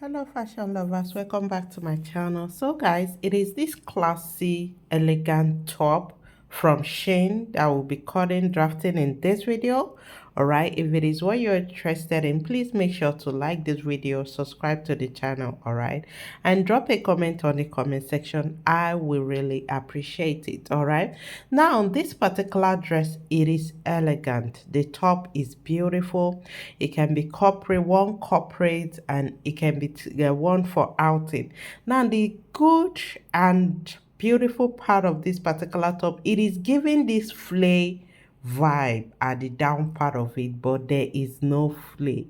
Hello fashion lovers, welcome back to my channel. So guys, it is this classy elegant top from Shein that will be cutting drafting in this video. All right, if it is what you're interested in, please make sure to like this video, subscribe to the channel, all right, and drop a comment on the comment section. I will really appreciate it. All right, now this particular dress, it is elegant. The top is beautiful. It can be corporate, one corporate, and it can be one for outing. Now the good and beautiful part of this particular top, it is giving this flay vibe at the down part of it, but there is no flay.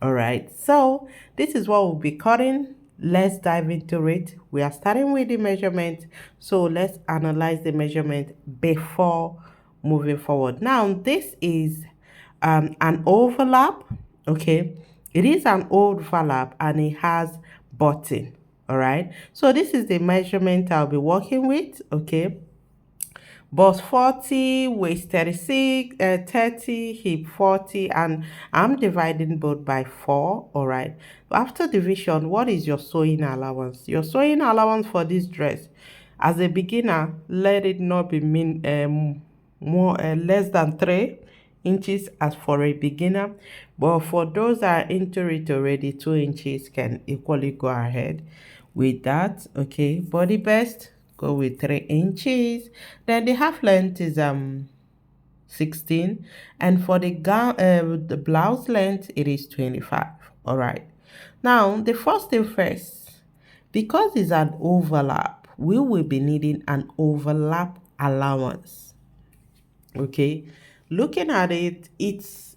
All right, so this is what we'll be cutting. Let's dive into it. We are starting with the measurement, so let's analyze the measurement before moving forward. Now this is an overlap. Okay, it is an overlap and it has button. All right, so this is the measurement I'll be working with. Okay, bust 40, waist 36, 30, hip 40, and I'm dividing both by 4. All right, after division, what is your sewing allowance? Your sewing allowance for this dress, as a beginner, let it not be more less than 3 inches as for a beginner, but for those that are into it already, 2 inches can equally go ahead with that. Okay, body best, go with 3 inches. Then the half length is 16, and for the gown, the blouse length, it is 25. All right, now the first thing first, because it's an overlap, we will be needing an overlap allowance. Okay, looking at it, it's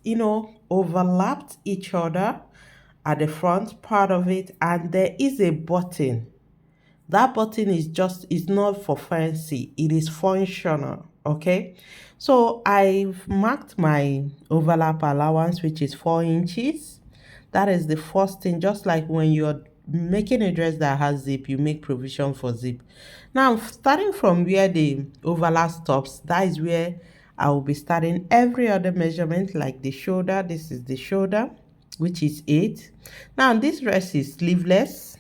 overlapped each other at the front part of it, and there is a button. That button is not for fancy, it is functional. Okay, so I've marked my overlap allowance, which is 4 inches. That is the first thing. Just like when you're making a dress that has zip, you make provision for zip. Now starting from where the overlap stops, that is where I will be starting every other measurement. Like the shoulder, this is the shoulder, which is 8. Now this dress is sleeveless.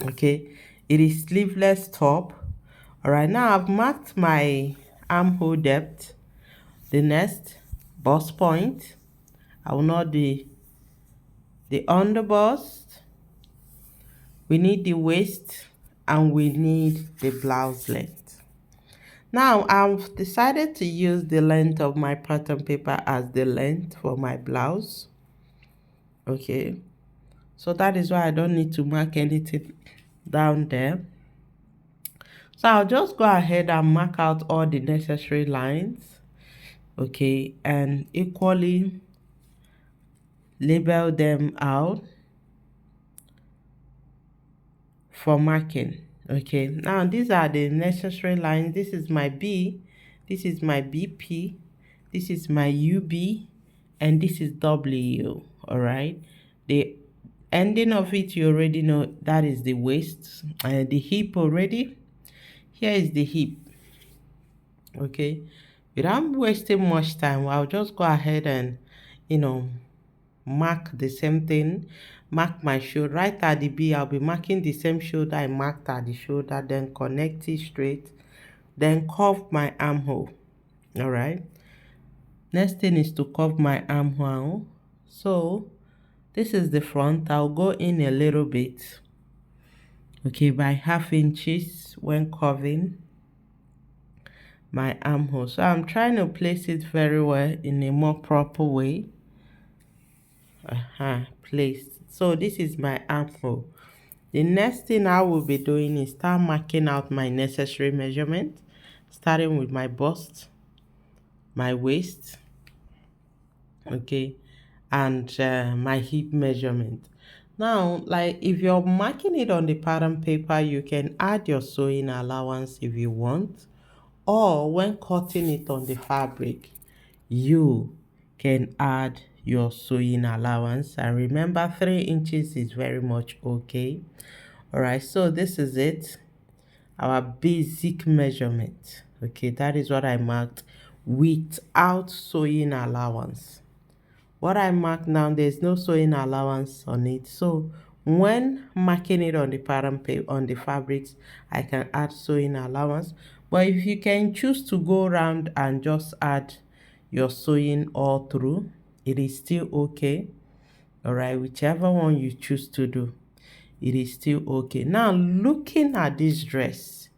Okay, it is sleeveless top. All right, now I've marked my armhole depth. The next, bust point, I will know the underbust, we need the waist, and we need the blouse length. Now I've decided to use the length of my pattern paper as the length for my blouse. Okay, so that is why I don't need to mark anything down there. So I'll just go ahead and mark out all the necessary lines. Okay, and equally label them out for marking. Okay, now these are the necessary lines. This is my B, this is my BP, this is my UB, and this is W. All right, the ending of it, you already know, that is the waist and the hip already. Here is the hip. Okay, without wasting much time, I'll just go ahead and mark the same thing. Mark my shoulder right at the B. I'll be marking the same shoulder I marked at the shoulder, then connect it straight, then curve my armhole. All right, next thing is to curve my armhole. So this is the front. I'll go in a little bit, okay, by half inches when curving my armhole. So I'm trying to place it very well in a more proper way. Placed. So this is my armhole. The next thing I will be doing is start marking out my necessary measurement, starting with my bust, my waist, okay, and my hip measurement. Now, like if you're marking it on the pattern paper, you can add your sewing allowance if you want, or when cutting it on the fabric, you can add your sewing allowance. And remember, 3 inches is very much okay. All right, so this is it, our basic measurement. Okay, that is what I marked without sewing allowance. What I marked now, there's no sewing allowance on it, so When marking it on the pattern paper on the fabrics, I can add sewing allowance. But if you can choose to go around and just add your sewing all through, it is still okay. All right, whichever one you choose to do, it is still okay. Now, looking at this dress,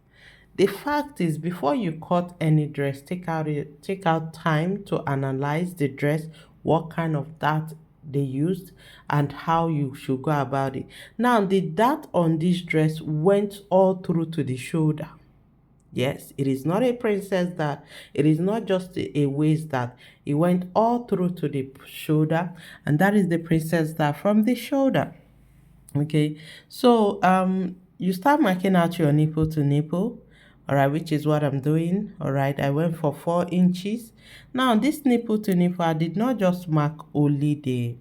the fact is, before you cut any dress, take out time to analyze the dress, what kind of dart they used, and how you should go about it. Now, the dart on this dress went all through to the shoulder. Yes, it is not a princess dart. It is not just a waist dart. It went all through to the shoulder, and that is the princess dart from the shoulder. Okay, so you start marking out your nipple to nipple, all right, which is what I'm doing. All right, I went for 4 inches. Now this nipple to nipple, I did not just mark only the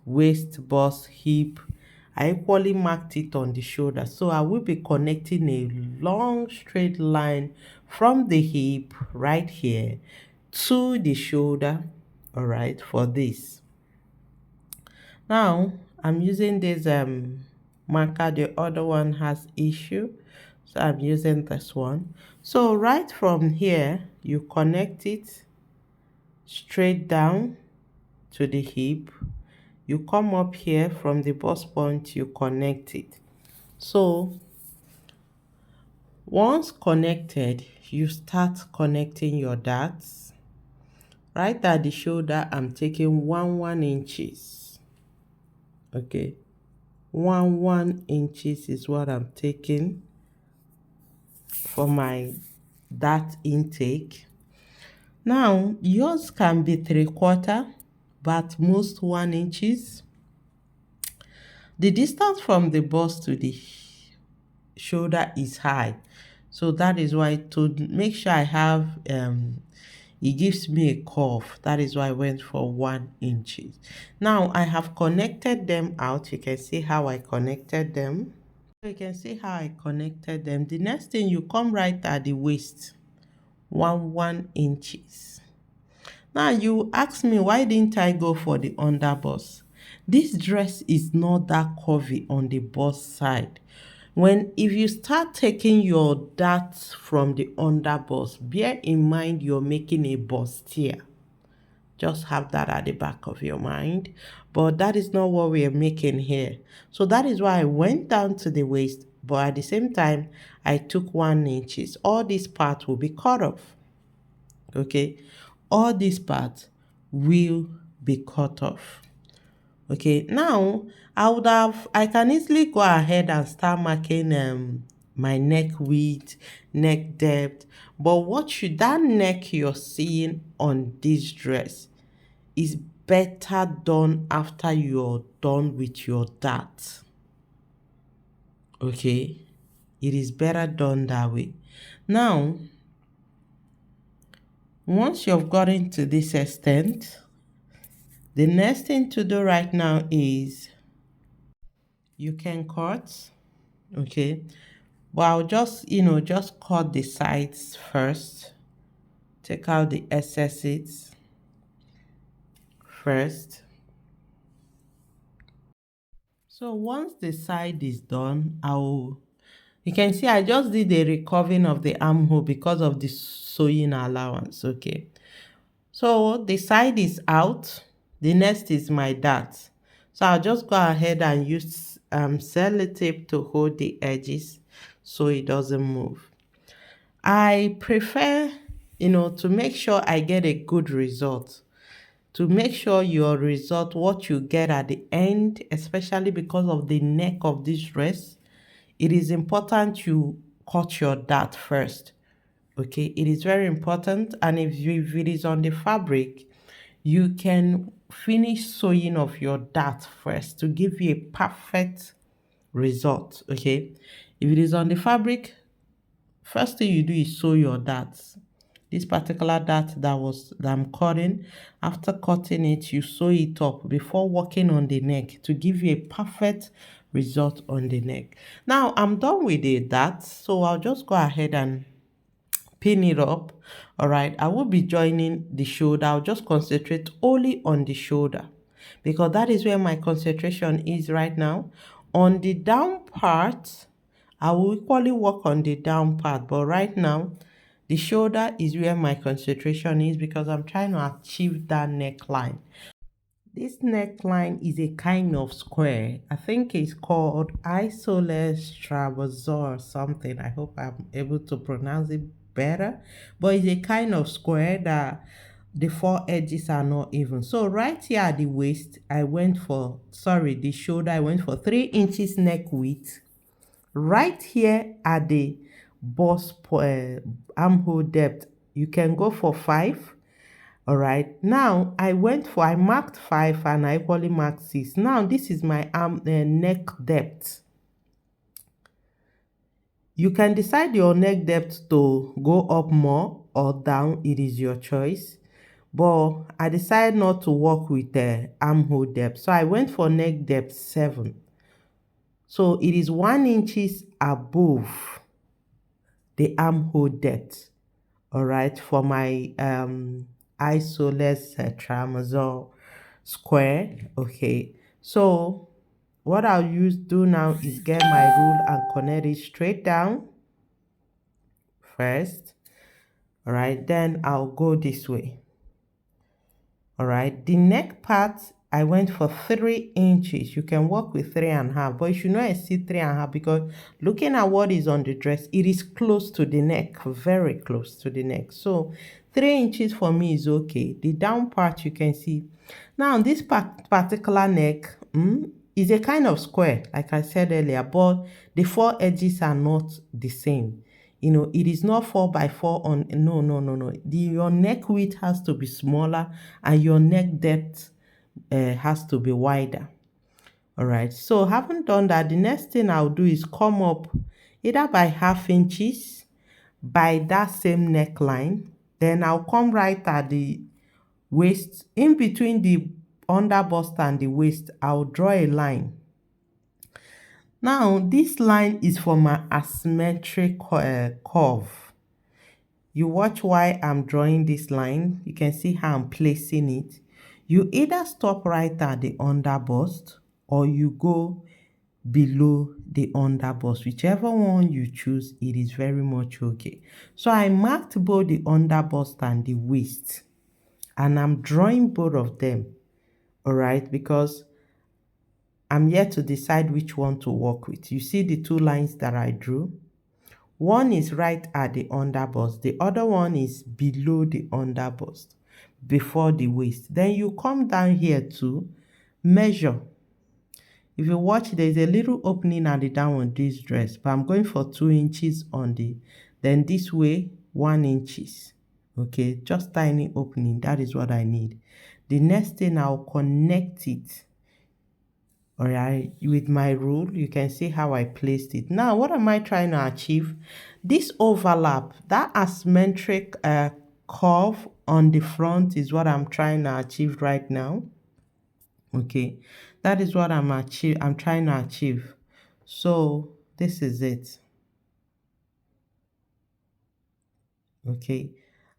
waist, bust, hip. I equally marked it on the shoulder, so I will be connecting a long straight line from the hip right here to the shoulder, all right, for this. Now I'm using this marker. The other one has issue, so I'm using this one. So right from here you connect it straight down to the hip. You come up here from the bust point, you connect it. So once connected, you start connecting your darts. Right at the shoulder, I'm taking 1 inches. Okay, 1 inches is what I'm taking for my dart intake. Now yours can be 3/4, but most 1 inches. The distance from the bust to the shoulder is high, so that is why, to make sure I have it gives me a curve, that is why I went for 1 inches. Now I have connected them out. You can see how I connected them. So you can see how I connected them. The next thing, you come right at the waist, 1 inches. Now you ask me, why didn't I go for the under bust? This dress is not that curvy on the bust side. If you start taking your darts from the under bust, bear in mind you're making a bustier. Just have that at the back of your mind. But that is not what we are making here. So that is why I went down to the waist, but at the same time, I took 1 inches. All this part will be cut off. Okay, all this part will be cut off. Okay, now I can easily go ahead and start marking my neck width, neck depth. But what should that neck you're seeing on this dress is better done after you're done with your dart. Okay, it is better done that way. Now, once you've gotten to this extent, the next thing to do right now is you can cut. Okay, but I'll just cut the sides first. Take out the excesses first. So once the side is done, you can see I just did a recurving of the armhole because of the sewing allowance. Okay, so the side is out. The next is my dart. So I'll just go ahead and use sellotape to hold the edges so it doesn't move. I prefer, to make sure I get a good result, to make sure your result, what you get at the end, especially because of the neck of this dress, it is important you cut your dart first. Okay, it is very important. And if it is on the fabric, you can finish sewing of your dart first to give you a perfect result. Okay, if it is on the fabric, first thing you do is sew your darts. This particular dart that I'm cutting, after cutting it, you sew it up before working on the neck to give you a perfect result on the neck. Now I'm done with the dart, so I'll just go ahead and pin it up. All right, I will be joining the shoulder. I'll just concentrate only on the shoulder. because that is where my concentration is right now. On the down part, I will equally work on the down part, but right now, the shoulder is where my concentration is because I'm trying to achieve that neckline. This neckline is a kind of square. I think it's called isolated trapezoid or something. I hope I'm able to pronounce it better. But it's a kind of square that the four edges are not even. So right here at the waist, the shoulder, I went for 3 inches neck width. Right here at the armhole depth, you can go for 5. All right. Now I marked 5 and I equally marked 6. Now this is my neck depth. You can decide your neck depth to go up more or down. It is your choice. But I decided not to work with the armhole depth. So I went for neck depth 7. So it is 1 inches above the armhole depth. All right, for my isolated trapezoid square. Okay, so what I'll do now is get my rule and connect it straight down first. All right, then I'll go this way. All right, the neck part, I went for 3 inches. You can work with 3.5, but you should not exceed 3.5 because looking at what is on the dress, it is close to the neck, very close to the neck. So 3 inches for me is okay. The down part you can see. Now this particular neck is a kind of square, like I said earlier, but the 4 edges are not the same. It is not 4 by 4 on, no, no, no, no. Your neck width has to be smaller and your neck depth has to be wider. All right, so having done that, the next thing I'll do is come up either by 0.5 inches by that same neckline. Then I'll come right at the waist, in between the under bust and the waist, I'll draw a line. Now, this line is for my asymmetric curve. You watch why I'm drawing this line. You can see how I'm placing it. You either stop right at the under bust or you go below the under bust. Whichever one you choose, it is very much okay. So I marked both the under bust and the waist. And I'm drawing both of them. All right, because I'm yet to decide which one to work with. You see the 2 lines that I drew? One is right at the under bust. The other one is below the under bust, before the waist. Then you come down here to measure. If you watch, there's a little opening at the down on this dress, but I'm going for 2 inches on then this way, 1 inches. Okay, just tiny opening. That is what I need. The next thing, I'll connect it. All right, with my rule, you can see how I placed it. Now, what am I trying to achieve? This overlap, that asymmetric curve on the front is what I'm trying to achieve right now. Okay, that is what I'm trying to achieve. So this is it. Okay,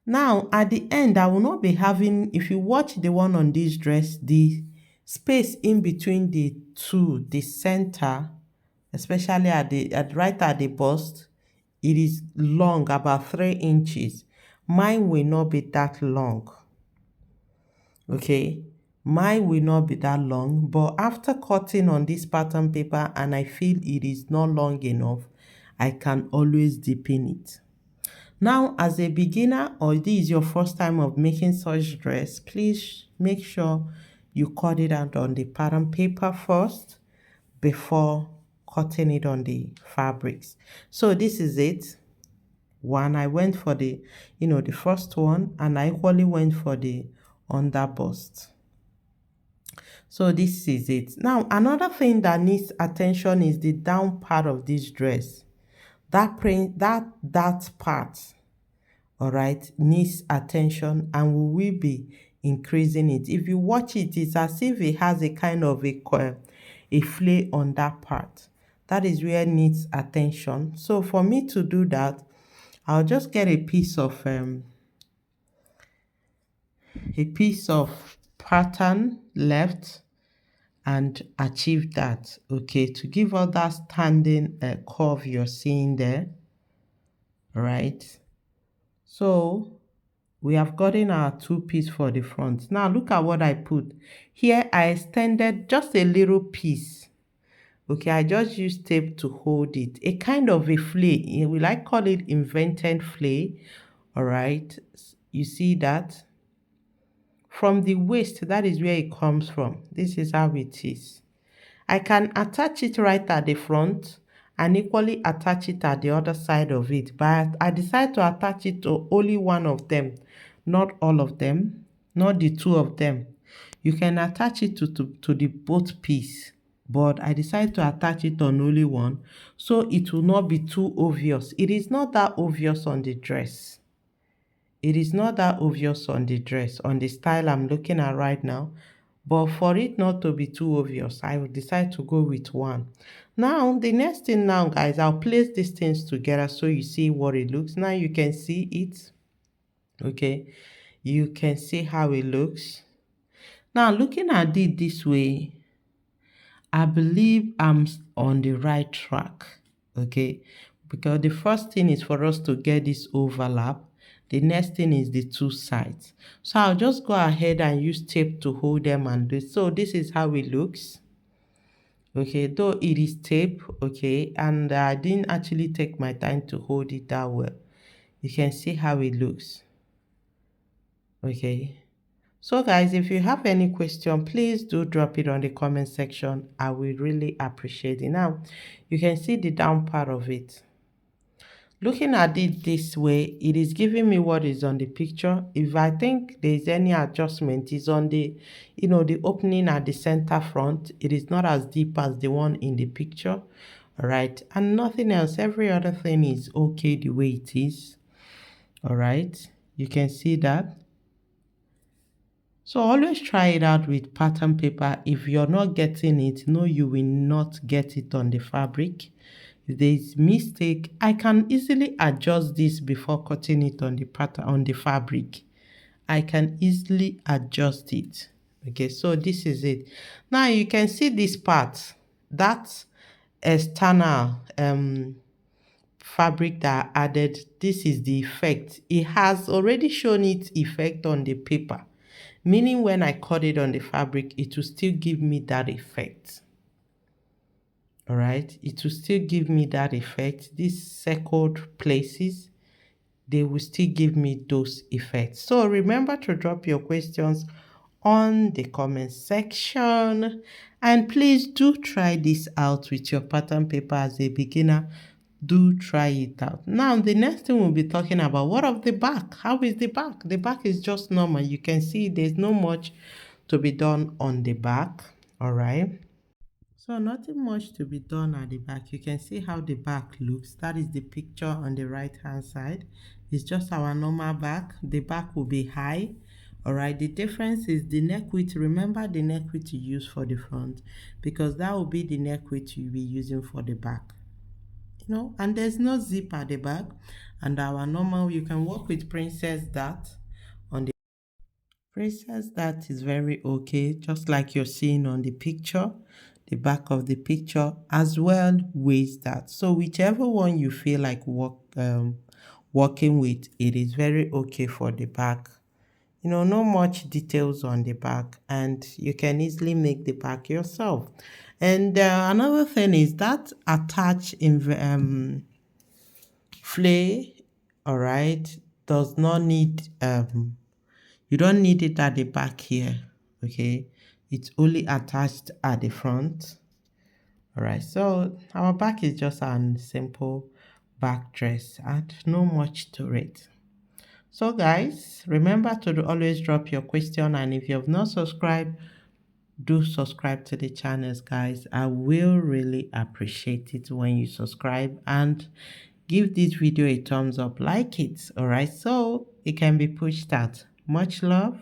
now at the end, I will not be having, if you watch the one on this dress, the space in between the two, the center, especially right at the bust, it is long, about 3 inches. Mine will not be that long. Okay, mine will not be that long, but after cutting on this pattern paper and I feel it is not long enough, I can always deepen it. Now, as a beginner, or this is your first time of making such dress, please make sure you cut it out on the pattern paper first before cutting it on the fabrics. So this is it. One, I went for the first one, and I equally went for the under bust. So this is it. Now, another thing that needs attention is the down part of this dress. That part, all right, needs attention, and we will be increasing it. If you watch it, it's as if it has a kind of a flay on that part. That is where it needs attention. So for me to do that, I'll just get a piece of pattern left and achieve that, okay, to give us that standing curve you're seeing there, right? So we have gotten our two-piece for the front. Now look at what I put here. I extended just a little piece. Okay, I just used tape to hold it, a kind of a flay. We like call it invented flay. All right, you see that from the waist, that is where it comes from. This is how it is. I can attach it right at the front and equally attach it at the other side of it, but I decide to attach it to only one of them, not all of them, not the two of them. You can attach it to the both piece, but I decide to attach it on only one so it will not be too obvious. It is not that obvious on the dress. It is not that obvious on the dress, on the style I'm looking at right now. But for it not to be too obvious, I will decide to go with one. Now, the next thing now, guys, I'll place these things together so you see what it looks. Now you can see it. Okay. You can see how it looks. Now, looking at it this way, I believe I'm on the right track, okay? Because the first thing is for us to get this overlap. The next thing is the two sides. So I'll just go ahead and use tape to hold them and do. So this is how it looks. Okay, though it is tape, okay, and I didn't actually take my time to hold it that well. You can see how it looks. Okay. So guys, if you have any question, please do drop it on the comment section. I will really appreciate it. Now, you can see the down part of it. Looking at it this way, it is giving me what is on the picture. If I think there's any adjustment, it's on the, the opening at the center front. It is not as deep as the one in the picture. All right. And nothing else. Every other thing is okay the way it is. All right. You can see that. So always try it out with pattern paper. If you're not getting it, no, you will not get it on the fabric. If there is mistake, I can easily adjust this before cutting it on the pattern on the fabric. I can easily adjust it. Okay, so this is it. Now you can see this part. That's external fabric that I added. This is the effect. It has already shown its effect on the paper. Meaning when I cut it on the fabric, it will still give me that effect. All right, it will still give me that effect. These circled places, they will still give me those effects. So remember to drop your questions on the comment section. And please do try this out with your pattern paper as a beginner. Do try it out. Now, the next thing we'll be talking about, what of the back? How is the back? The back is just normal. You can see there's no much to be done on the back. All right. So nothing much to be done at the back. You can see how the back looks. That is the picture on the right hand side. It's just our normal back. The back will be high. All right, the difference is the neck width. Remember the neck width you use for the front, because that will be the neck width you'll be using for the back. And there's no zip at the back, and our normal, you can work with princess dart on the princess dart is very okay, just like you're seeing on the picture, the back of the picture, as well with that. So whichever one you feel like working with, it is very okay for the back. No much details on the back, and you can easily make the back yourself. And another thing is that attach in flay, all right, does not need you don't need it at the back here, okay? It's only attached at the front. All right, so our back is just a simple back dress and no much to it. So guys, remember to always drop your question, and if you have not subscribed, do subscribe to the channels, guys. I will really appreciate it when you subscribe, and give this video a thumbs up, like it. All right, so it can be pushed out. Much love.